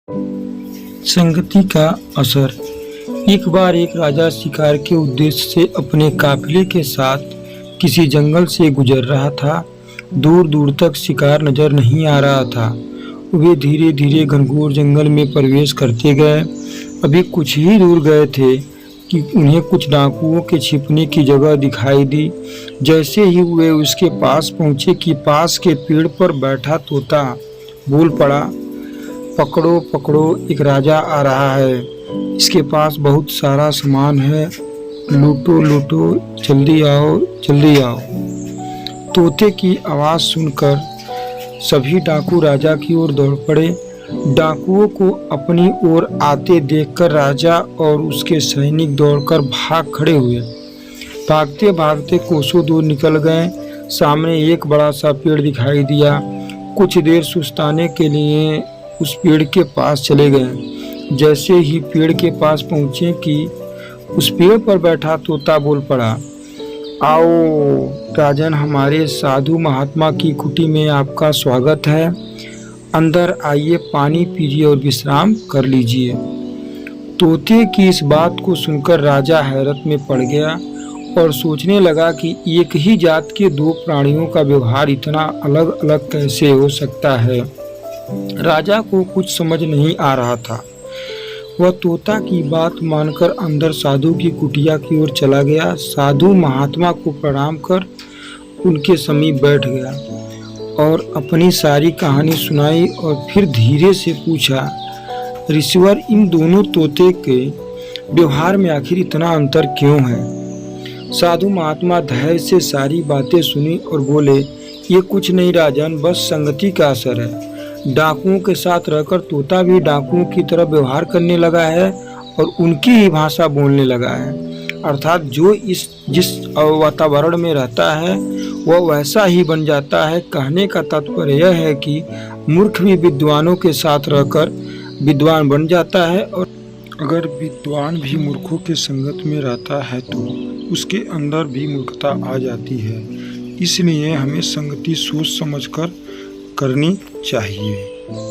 संगति का असर। एक बार एक राजा शिकार के उद्देश्य से अपने काफिले के साथ किसी जंगल से गुजर रहा था। दूर दूर तक शिकार नजर नहीं आ रहा था। वे धीरे धीरे घनघोर जंगल में प्रवेश करते गए। अभी कुछ ही दूर गए थे कि उन्हें कुछ डाकुओं के छिपने की जगह दिखाई दी। जैसे ही वे उसके पास पहुंचे कि पास के पेड़ पर बैठा तोता बोल पड़ा, पकड़ो पकड़ो, एक राजा आ रहा है। इसके पास बहुत सारा सामान है, लूटो लूटो, जल्दी आओ जल्दी आओ। तोते की आवाज़ सुनकर सभी डाकू राजा की ओर दौड़ पड़े। डाकुओं को अपनी ओर आते देखकर राजा और उसके सैनिक दौड़कर भाग खड़े हुए। भागते भागते कोसों दूर निकल गए। सामने एक बड़ा सा पेड़ दिखाई दिया। कुछ देर सुस्ताने के लिए उस पेड़ के पास चले गए। जैसे ही पेड़ के पास पहुंचे कि उस पेड़ पर बैठा तोता बोल पड़ा, आओ राजन, हमारे साधु महात्मा की कुटी में आपका स्वागत है। अंदर आइए, पानी पीजिए और विश्राम कर लीजिए। तोते की इस बात को सुनकर राजा हैरत में पड़ गया और सोचने लगा कि एक ही जात के दो प्राणियों का व्यवहार इतना अलग अलग कैसे हो सकता है। राजा को कुछ समझ नहीं आ रहा था। वह तोता की बात मानकर अंदर साधु की कुटिया की ओर चला गया। साधु महात्मा को प्रणाम कर उनके समीप बैठ गया और अपनी सारी कहानी सुनाई और फिर धीरे से पूछा, ऋषिवर, इन दोनों तोते के व्यवहार में आखिर इतना अंतर क्यों है? साधु महात्मा धैर्य से सारी बातें सुनी और बोले, ये कुछ नहीं राजन, बस संगति का असर है। डाकुओं के साथ रहकर तोता भी डाकुओं की तरह व्यवहार करने लगा है और उनकी ही भाषा बोलने लगा है। अर्थात जो जिस वातावरण में रहता है वह वैसा ही बन जाता है। कहने का तात्पर्य यह है कि मूर्ख भी विद्वानों के साथ रहकर विद्वान बन जाता है, और अगर विद्वान भी मूर्खों के संगत में रहता है तो उसके अंदर भी मूर्खता आ जाती है। इसलिए हमें संगति सोच समझकर करनी चाहिए।